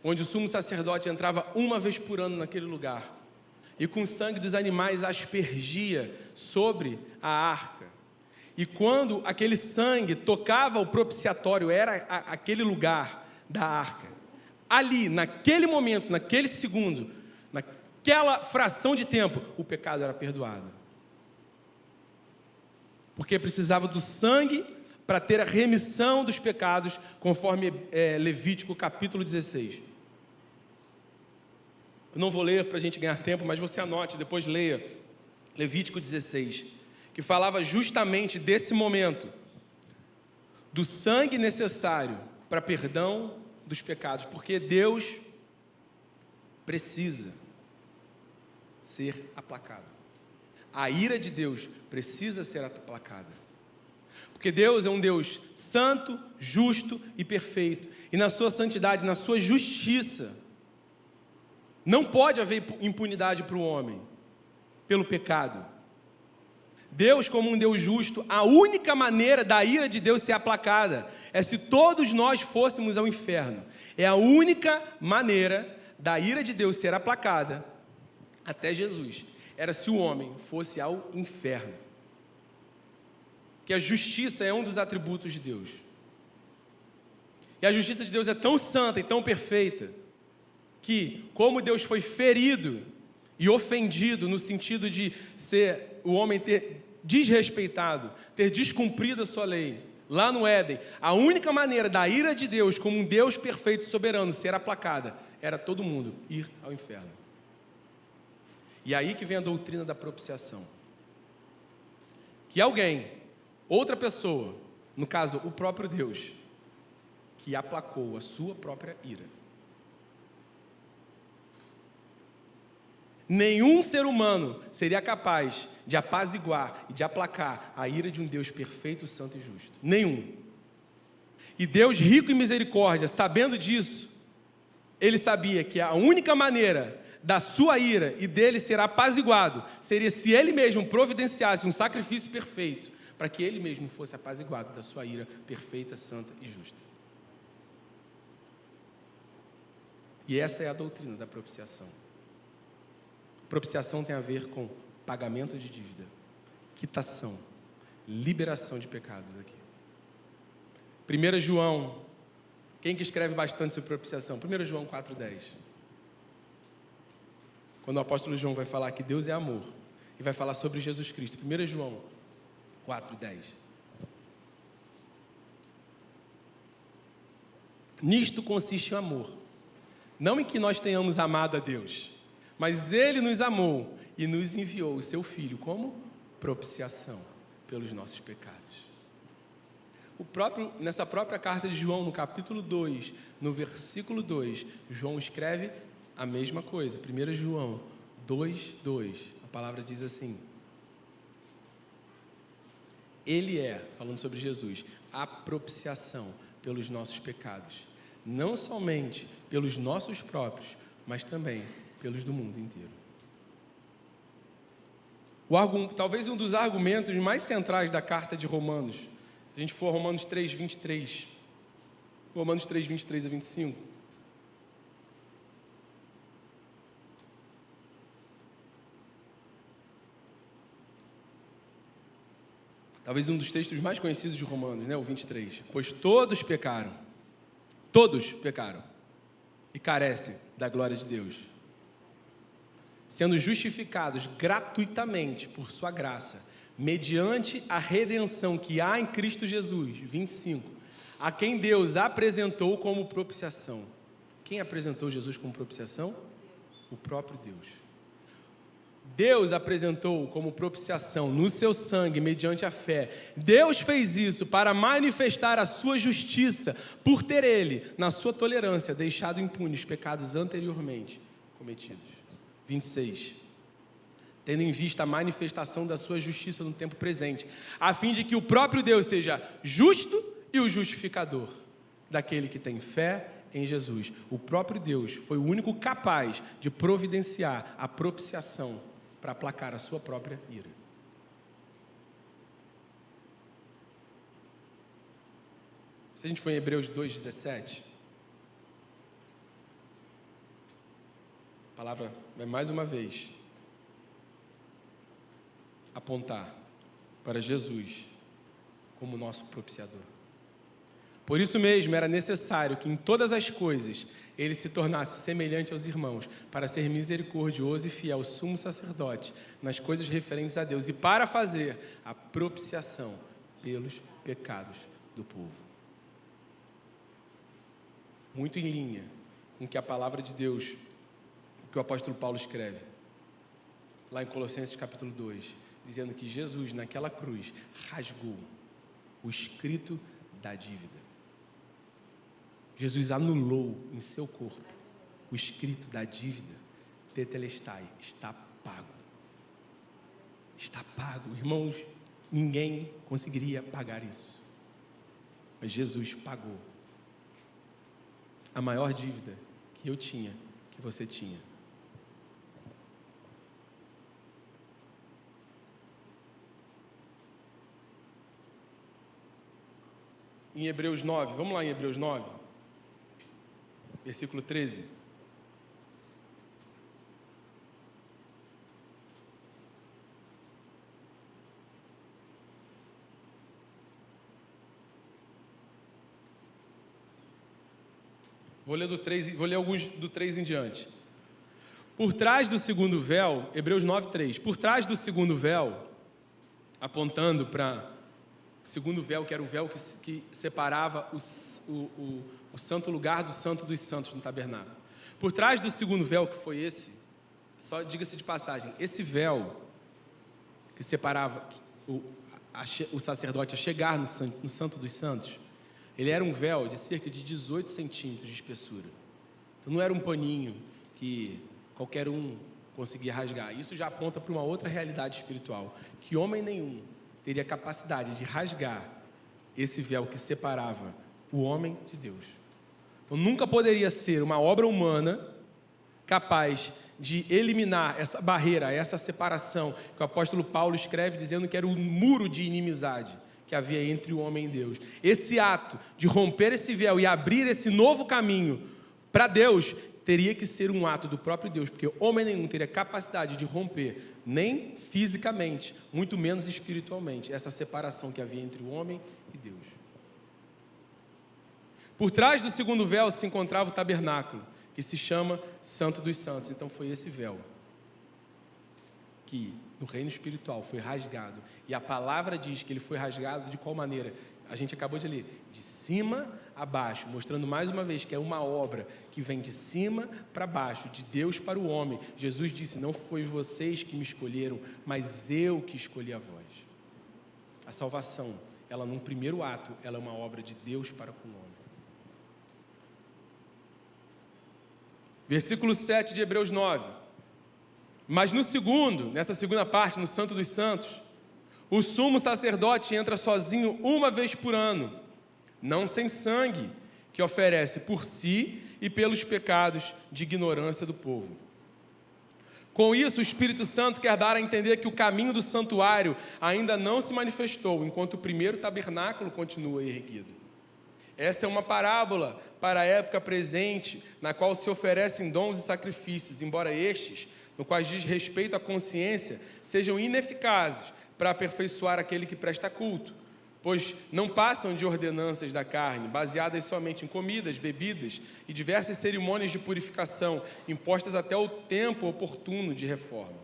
onde o sumo sacerdote entrava uma vez por ano naquele lugar, e com o sangue dos animais aspergia sobre a arca. E quando aquele sangue tocava o propiciatório, era aquele lugar da arca, ali, naquele momento, naquele segundo, naquela fração de tempo, o pecado era perdoado. Porque precisava do sangue para ter a remissão dos pecados, conforme Levítico capítulo 16. Eu não vou ler para a gente ganhar tempo, mas você anote, depois leia Levítico 16, que falava justamente desse momento, do sangue necessário para perdão dos pecados, porque Deus precisa ser aplacado. A ira de Deus precisa ser aplacada. Porque Deus é um Deus santo, justo e perfeito. E na sua santidade, na sua justiça, não pode haver impunidade para o homem pelo pecado. Deus, como um Deus justo, a única maneira da ira de Deus ser aplacada é se todos nós fôssemos ao inferno. É a única maneira da ira de Deus ser aplacada até Jesus. Era se o homem fosse ao inferno. Que a justiça é um dos atributos de Deus. E a justiça de Deus é tão santa e tão perfeita, que como Deus foi ferido e ofendido no sentido de ser o homem ter desrespeitado, ter descumprido a sua lei, lá no Éden, a única maneira da ira de Deus, como um Deus perfeito e soberano, ser aplacada, era todo mundo ir ao inferno. E aí que vem a doutrina da propiciação. Que alguém, outra pessoa, no caso, o próprio Deus, que aplacou a sua própria ira. Nenhum ser humano seria capaz de apaziguar e de aplacar a ira de um Deus perfeito, santo e justo. Nenhum. E Deus, rico em misericórdia, sabendo disso, Ele sabia que a única maneira da sua ira e dele ser apaziguado seria se Ele mesmo providenciasse um sacrifício perfeito, para que Ele mesmo fosse apaziguado da sua ira perfeita, santa e justa. E essa é a doutrina da propiciação. Propiciação tem a ver com pagamento de dívida, quitação, liberação de pecados aqui. 1 João, quem que escreve bastante sobre propiciação? 1 João 4,10. Quando o apóstolo João vai falar que Deus é amor, e vai falar sobre Jesus Cristo. 1 João 4,10. Nisto consiste o amor. Não em que nós tenhamos amado a Deus, mas Ele nos amou e nos enviou o seu Filho como propiciação pelos nossos pecados. Nessa própria carta de João, no capítulo 2, no versículo 2, João escreve a mesma coisa. 1 João 2:2, a palavra diz assim: Ele é, falando sobre Jesus, a propiciação pelos nossos pecados, não somente pelos nossos próprios, mas também pelos do mundo inteiro. Talvez um dos argumentos mais centrais da carta de Romanos, se a gente for Romanos 3:23, Romanos 3:23 a 25, talvez um dos textos mais conhecidos de Romanos, o 23. Pois todos pecaram, e carecem da glória de Deus, sendo justificados gratuitamente por sua graça, mediante a redenção que há em Cristo Jesus. 25. A quem Deus apresentou como propiciação. Quem apresentou Jesus como propiciação? O próprio Deus. Deus apresentou como propiciação no seu sangue, mediante a fé. Deus fez isso para manifestar a sua justiça, por ter Ele, na sua tolerância, deixado impunes os pecados anteriormente cometidos. 26. Tendo em vista a manifestação da sua justiça no tempo presente, a fim de que o próprio Deus seja justo e o justificador daquele que tem fé em Jesus. O próprio Deus foi o único capaz de providenciar a propiciação para aplacar a sua própria ira. Se a gente for em Hebreus 2:17, a palavra vai mais uma vez apontar para Jesus como nosso propiciador. Por isso mesmo era necessário que em todas as coisas Ele se tornasse semelhante aos irmãos, para ser misericordioso e fiel sumo sacerdote nas coisas referentes a Deus e para fazer a propiciação pelos pecados do povo. Muito em linha com que a palavra de Deus, que o apóstolo Paulo escreve lá em Colossenses capítulo 2, dizendo que Jesus naquela cruz rasgou o escrito da dívida. Jesus anulou em seu corpo o escrito da dívida. Tetelestai, está pago. Está pago. Irmãos, ninguém conseguiria pagar isso. Mas Jesus pagou a maior dívida que eu tinha, que você tinha. Em Hebreus 9, vamos lá em Hebreus 9. Versículo 13. Vou ler alguns do 3 em diante. Por trás do segundo véu, Hebreus 9:3. Por trás do segundo véu, apontando para O segundo véu, que era o véu que separava o santo lugar do santo dos santos no tabernáculo. Por trás do segundo véu, que foi esse, só diga-se de passagem, esse véu que separava o sacerdote a chegar no santo dos santos, ele era um véu de cerca de 18 centímetros de espessura. Então não era um paninho que qualquer um conseguia rasgar. Isso já aponta para uma outra realidade espiritual, que homem nenhum teria capacidade de rasgar esse véu que separava o homem de Deus. Então nunca poderia ser uma obra humana capaz de eliminar essa barreira, essa separação que o apóstolo Paulo escreve dizendo que era o muro de inimizade que havia entre o homem e Deus. Esse ato de romper esse véu e abrir esse novo caminho para Deus teria que ser um ato do próprio Deus, porque homem nenhum teria capacidade de romper, nem fisicamente, muito menos espiritualmente, essa separação que havia entre o homem e Deus. Por trás do segundo véu se encontrava o tabernáculo, que se chama Santo dos Santos. Então foi esse véu que no reino espiritual foi rasgado, e a palavra diz que ele foi rasgado de qual maneira? A gente acabou de ler, de cima a baixo, mostrando mais uma vez que é uma obra que vem de cima para baixo, de Deus para o homem. Jesus disse, não foi vocês que me escolheram, mas eu que escolhi a vós. A salvação, ela num primeiro ato, ela é uma obra de Deus para com o homem. Versículo 7 de Hebreus 9. Mas no segundo, nessa segunda parte, no Santo dos Santos, o sumo sacerdote entra sozinho uma vez por ano, não sem sangue, que oferece por si e pelos pecados de ignorância do povo. Com isso, o Espírito Santo quer dar a entender que o caminho do santuário ainda não se manifestou, enquanto o primeiro tabernáculo continua erguido. Essa é uma parábola para a época presente, na qual se oferecem dons e sacrifícios, embora estes, no quais diz respeito à consciência, sejam ineficazes para aperfeiçoar aquele que presta culto, pois não passam de ordenanças da carne, baseadas somente em comidas, bebidas e diversas cerimônias de purificação, impostas até o tempo oportuno de reforma.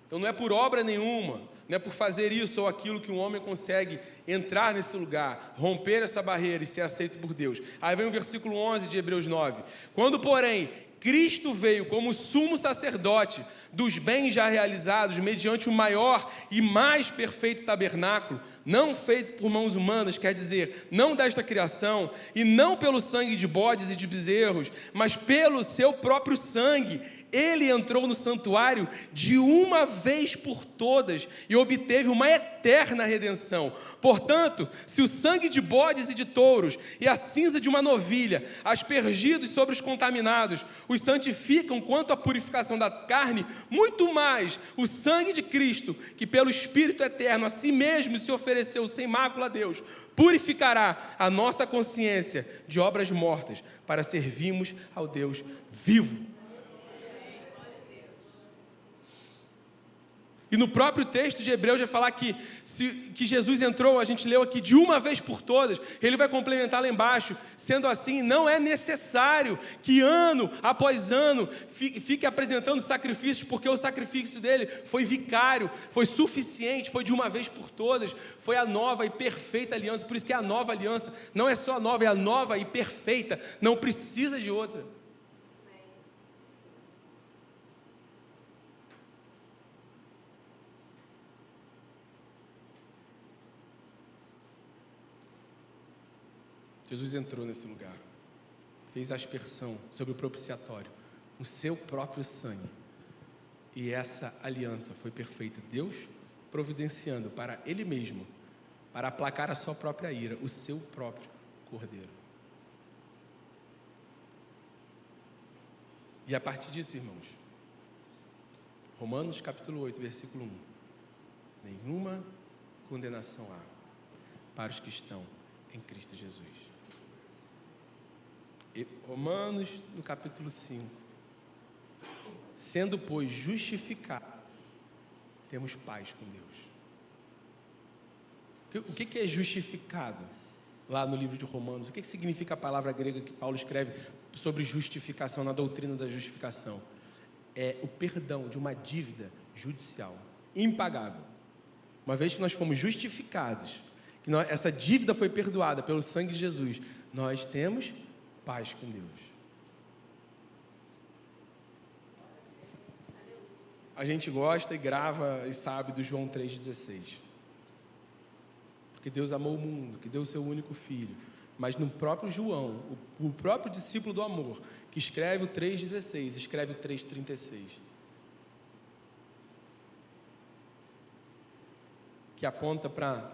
Então não é por obra nenhuma, não é por fazer isso ou aquilo que um homem consegue entrar nesse lugar, romper essa barreira e ser aceito por Deus. Aí vem o versículo 11 de Hebreus 9. Quando, porém, Cristo veio como sumo sacerdote dos bens já realizados, mediante o maior e mais perfeito tabernáculo, não feito por mãos humanas, quer dizer, não desta criação, e não pelo sangue de bodes e de bezerros, mas pelo seu próprio sangue, ele entrou no santuário de uma vez por todas e obteve uma eterna redenção. Portanto, se o sangue de bodes e de touros e a cinza de uma novilha, aspergidos sobre os contaminados, os santificam quanto à purificação da carne, muito mais o sangue de Cristo, que pelo Espírito eterno a si mesmo se ofereceu sem mácula a Deus, purificará a nossa consciência de obras mortas para servirmos ao Deus vivo. E no próprio texto de Hebreus vai falar que Jesus entrou, a gente leu aqui, de uma vez por todas. Ele vai complementar lá embaixo. Sendo assim, não é necessário que ano após ano fique apresentando sacrifícios, porque o sacrifício dele foi vicário, foi suficiente, foi de uma vez por todas, foi a nova e perfeita aliança. Por isso que é a nova aliança, não é só nova, é a nova e perfeita, não precisa de outra. Jesus entrou nesse lugar, fez a aspersão sobre o propiciatório, o seu próprio sangue, e essa aliança foi perfeita. Deus providenciando para Ele mesmo, para aplacar a sua própria ira, o seu próprio Cordeiro. E a partir disso, irmãos, Romanos capítulo 8, versículo 1, nenhuma condenação há para os que estão em Cristo Jesus. E Romanos, no capítulo 5, sendo, pois, justificados, temos paz com Deus. O que é justificado? Lá no livro de Romanos, o que significa a palavra grega que Paulo escreve sobre justificação, na doutrina da justificação? É o perdão de uma dívida judicial, impagável. Uma vez que nós fomos justificados, essa dívida foi perdoada pelo sangue de Jesus, nós temos paz com Deus. A gente gosta e grava e sabe do João 3,16. Porque Deus amou o mundo, que deu o seu único filho. Mas no próprio João, o próprio discípulo do amor, que escreve o 3,16, escreve o 3,36. Que aponta para a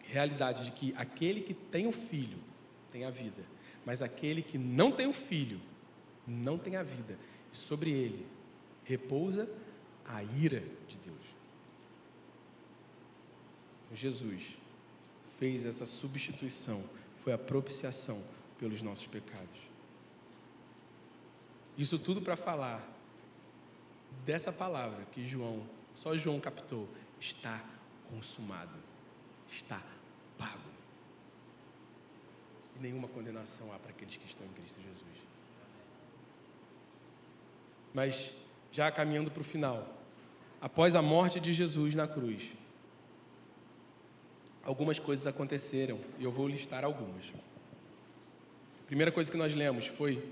realidade de que aquele que tem o filho tem a vida, mas aquele que não tem o filho não tem a vida, e sobre ele repousa a ira de Deus. Jesus fez essa substituição, foi a propiciação pelos nossos pecados. Isso tudo para falar dessa palavra que só João captou: está consumado, está pago. E nenhuma condenação há para aqueles que estão em Cristo Jesus. Mas, já caminhando para o final, após a morte de Jesus na cruz, algumas coisas aconteceram, e eu vou listar algumas. A primeira coisa que nós lemos foi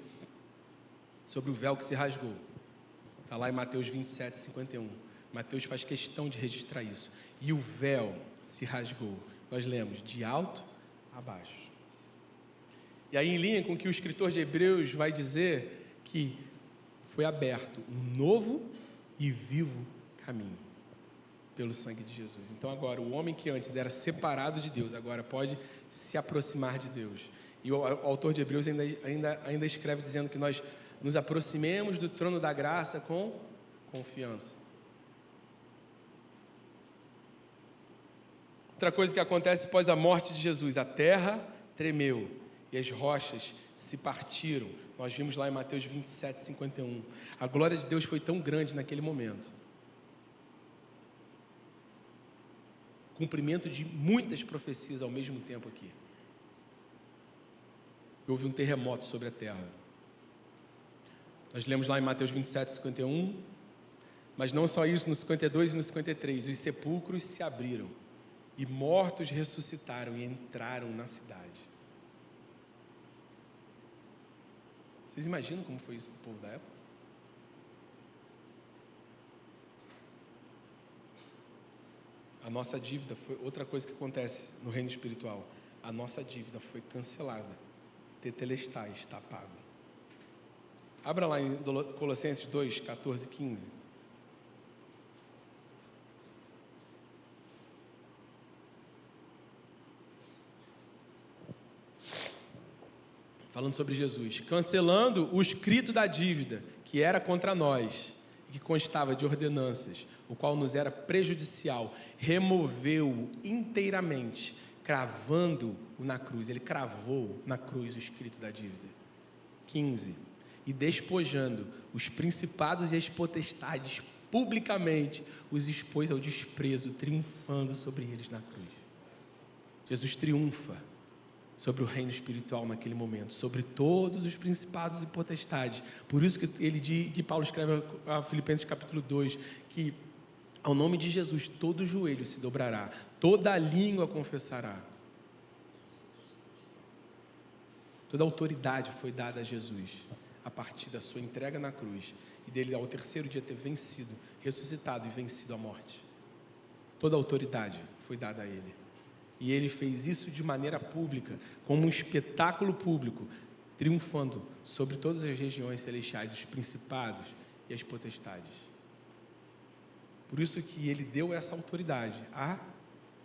sobre o véu que se rasgou. Está lá em Mateus 27, 51. Mateus faz questão de registrar isso. E o véu se rasgou. Nós lemos de alto a baixo. E aí, em linha com o que o escritor de Hebreus vai dizer, que foi aberto um novo e vivo caminho pelo sangue de Jesus. Então agora, o homem que antes era separado de Deus, agora pode se aproximar de Deus. E o autor de Hebreus ainda escreve dizendo que nós nos aproximemos do trono da graça com confiança. Outra coisa que acontece após a morte de Jesus: a terra tremeu e as rochas se partiram. Nós vimos lá em Mateus 27, 51. A glória de Deus foi tão grande naquele momento. Cumprimento de muitas profecias ao mesmo tempo aqui. Houve um terremoto sobre a terra. Nós lemos lá em Mateus 27, 51. Mas não só isso, no 52 e no 53. Os sepulcros se abriram e mortos ressuscitaram e entraram na cidade. Vocês imaginam como foi isso para o povo da época? A nossa dívida foi outra coisa que acontece no reino espiritual. A nossa dívida foi cancelada. Tetelestai, está pago. Abra lá em Colossenses 2, 14 e 15. Falando sobre Jesus, cancelando o escrito da dívida que era contra nós e que constava de ordenanças, o qual nos era prejudicial, removeu-o inteiramente, cravando-o na cruz. Ele cravou na cruz o escrito da dívida. 15. E despojando os principados e as potestades publicamente, os expôs ao desprezo, triunfando sobre eles na cruz. Jesus triunfa sobre o reino espiritual naquele momento, sobre todos os principados e potestades. Por isso que Paulo escreve a Filipenses capítulo 2, que ao nome de Jesus todo joelho se dobrará, toda língua confessará. Toda autoridade foi dada a Jesus a partir da sua entrega na cruz e dele ao terceiro dia ter vencido, ressuscitado e vencido a morte. Toda autoridade foi dada a ele. E ele fez isso de maneira pública, como um espetáculo público, triunfando sobre todas as regiões celestiais, os principados e as potestades. Por isso que ele deu essa autoridade à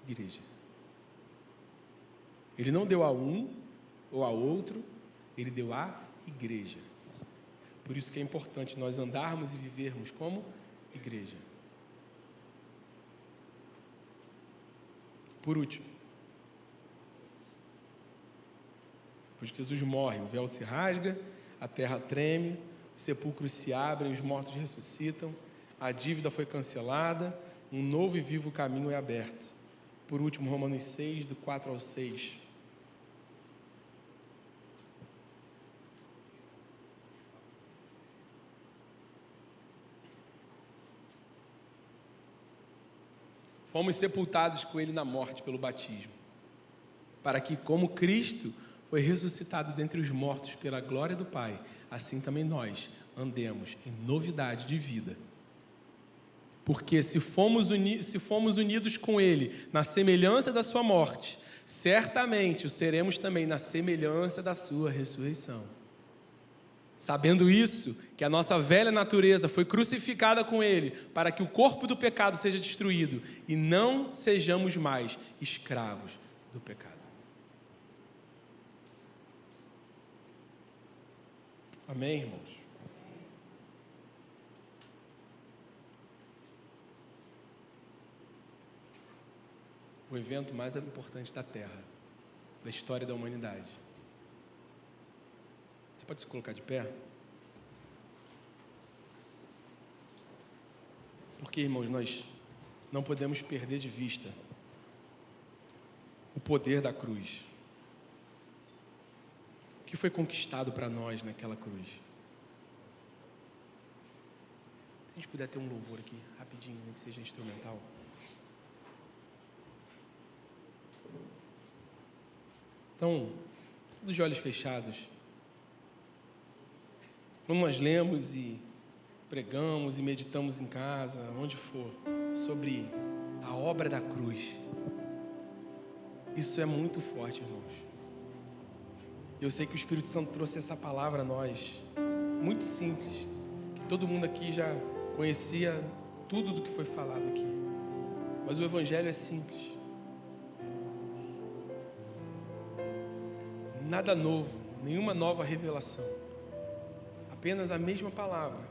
igreja. Ele não deu a um ou a outro, ele deu à igreja. Por isso que é importante nós andarmos e vivermos como igreja. Por último, depois que Jesus morre, o véu se rasga, a terra treme, os sepulcros se abrem, os mortos ressuscitam, a dívida foi cancelada, um novo e vivo caminho é aberto. Por último, Romanos 6, do 4 ao 6. Fomos sepultados com ele na morte pelo batismo, para que, como Cristo foi ressuscitado dentre os mortos pela glória do Pai, assim também nós andemos em novidade de vida. Porque se fomos unidos com Ele na semelhança da sua morte, certamente o seremos também na semelhança da sua ressurreição. Sabendo isso, que a nossa velha natureza foi crucificada com Ele, para que o corpo do pecado seja destruído e não sejamos mais escravos do pecado. Amém, irmãos? O evento mais importante da Terra, da história da humanidade. Você pode se colocar de pé? Porque, irmãos, nós não podemos perder de vista o poder da cruz. O que foi conquistado para nós naquela cruz? Se a gente puder ter um louvor aqui, rapidinho, que seja instrumental. Então, todos de olhos fechados, quando nós lemos e pregamos e meditamos em casa, onde for, sobre a obra da cruz, isso é muito forte, irmãos. Eu sei que o Espírito Santo trouxe essa palavra a nós, muito simples, que todo mundo aqui já conhecia tudo do que foi falado aqui, mas o Evangelho é simples. Nada novo, nenhuma nova revelação. Apenas a mesma palavra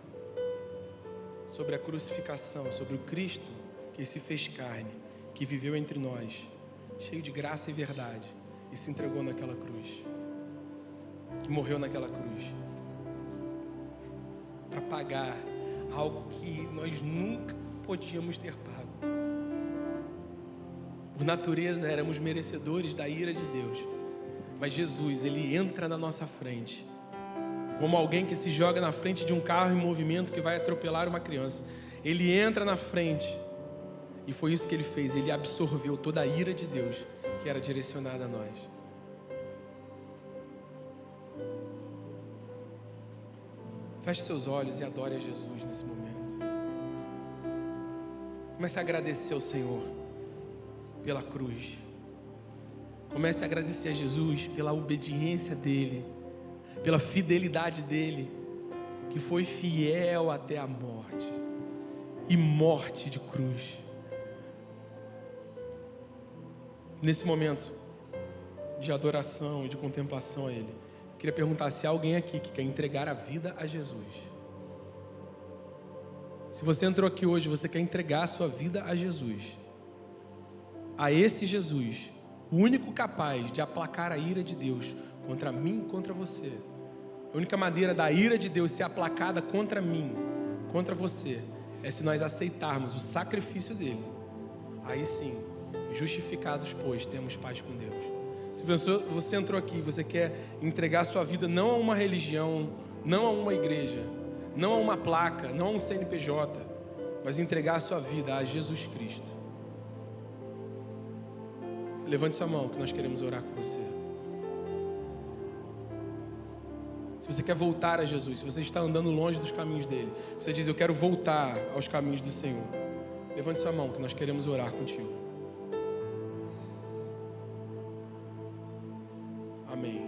sobre a crucificação, sobre o Cristo que se fez carne, que viveu entre nós, cheio de graça e verdade, e se entregou naquela cruz, que morreu naquela cruz, para pagar algo que nós nunca podíamos ter pago. Por natureza éramos merecedores da ira de Deus. Mas Jesus, Ele entra na nossa frente, como alguém que se joga na frente de um carro em movimento que vai atropelar uma criança. Ele entra na frente, e foi isso que Ele fez. Ele absorveu toda a ira de Deus que era direcionada a nós. Feche seus olhos e adore a Jesus nesse momento. Comece a agradecer ao Senhor pela cruz. Comece a agradecer a Jesus pela obediência dEle, pela fidelidade dEle, que foi fiel até a morte, e morte de cruz. Nesse momento de adoração e de contemplação a Ele, eu queria perguntar se há alguém aqui que quer entregar a vida a Jesus. Se você entrou aqui hoje, você quer entregar a sua vida a Jesus, a esse Jesus, o único capaz de aplacar a ira de Deus contra mim e contra você. A única maneira da ira de Deus ser aplacada contra mim, contra você, é se nós aceitarmos o sacrifício dele. Aí sim, justificados, pois, temos paz com Deus. Se você entrou aqui, você quer entregar a sua vida não a uma religião, não a uma igreja, não a uma placa, não a um CNPJ, mas entregar a sua vida a Jesus Cristo. Levante sua mão que nós queremos orar com você. Se você quer voltar a Jesus, se você está andando longe dos caminhos dele, você diz, eu quero voltar aos caminhos do Senhor, levante sua mão que nós queremos orar contigo. Amém.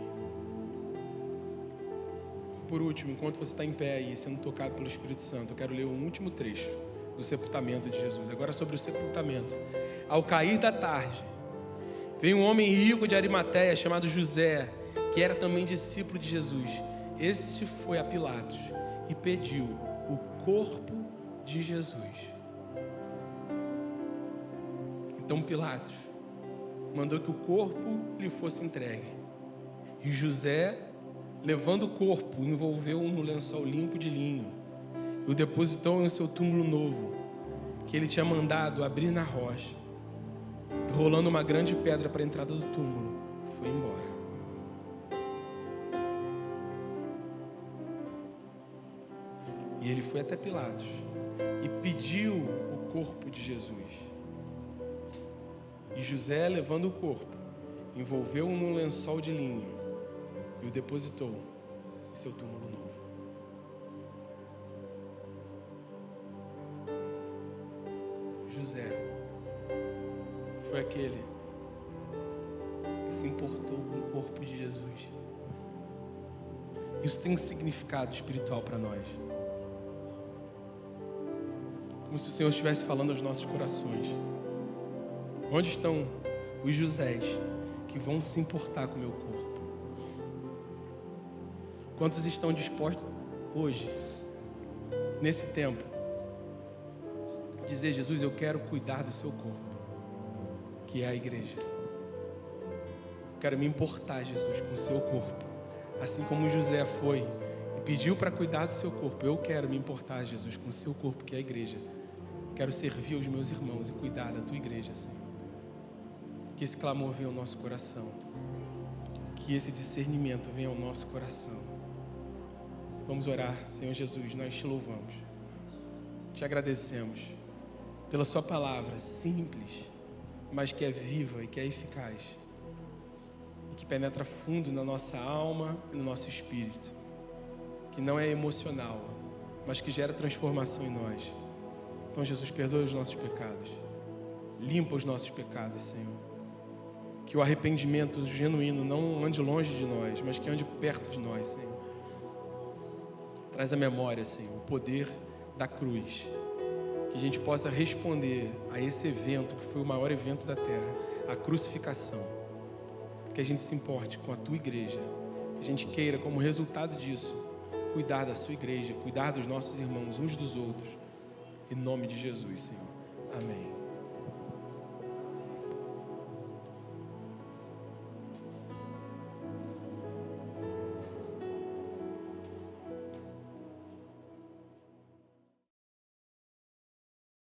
Por último, enquanto você está em pé aí, sendo tocado pelo Espírito Santo, eu quero ler um último trecho do sepultamento de Jesus. Agora sobre o sepultamento. Ao cair da tarde, veio um homem rico de Arimateia, chamado José, que era também discípulo de Jesus. Este foi a Pilatos e pediu o corpo de Jesus. Então Pilatos mandou que o corpo lhe fosse entregue. E José, levando o corpo, envolveu-o no lençol limpo de linho e o depositou em seu túmulo novo, que ele tinha mandado abrir na rocha. Rolando uma grande pedra para a entrada do túmulo, foi embora. E ele foi até Pilatos e pediu o corpo de Jesus. E José, levando o corpo, envolveu-o num lençol de linho e o depositou em seu túmulo novo. José foi aquele que se importou com o corpo de Jesus. Isso tem um significado espiritual para nós. Como se o Senhor estivesse falando aos nossos corações. Onde estão os Josés que vão se importar com o meu corpo? Quantos estão dispostos hoje, nesse tempo, a dizer: Jesus, eu quero cuidar do seu corpo, que é a igreja. Eu quero me importar, Jesus, com o seu corpo. Assim como José foi e pediu para cuidar do seu corpo, eu quero me importar, Jesus, com o seu corpo, que é a igreja. Quero servir aos meus irmãos e cuidar da tua igreja, Senhor. Que esse clamor venha ao nosso coração. Que esse discernimento venha ao nosso coração. Vamos orar, Senhor Jesus, nós te louvamos. Te agradecemos pela sua palavra simples, mas que é viva e que é eficaz. E que penetra fundo na nossa alma e no nosso espírito. Que não é emocional, mas que gera transformação em nós. Então, Jesus, perdoa os nossos pecados. Limpa os nossos pecados, Senhor. Que o arrependimento genuíno não ande longe de nós, mas que ande perto de nós, Senhor. Traz à memória, Senhor, o poder da cruz. Que a gente possa responder a esse evento, que foi o maior evento da terra, a crucificação. Que a gente se importe com a tua igreja. Que a gente queira, como resultado disso, cuidar da sua igreja, cuidar dos nossos irmãos, uns dos outros. Em nome de Jesus, Senhor. Amém.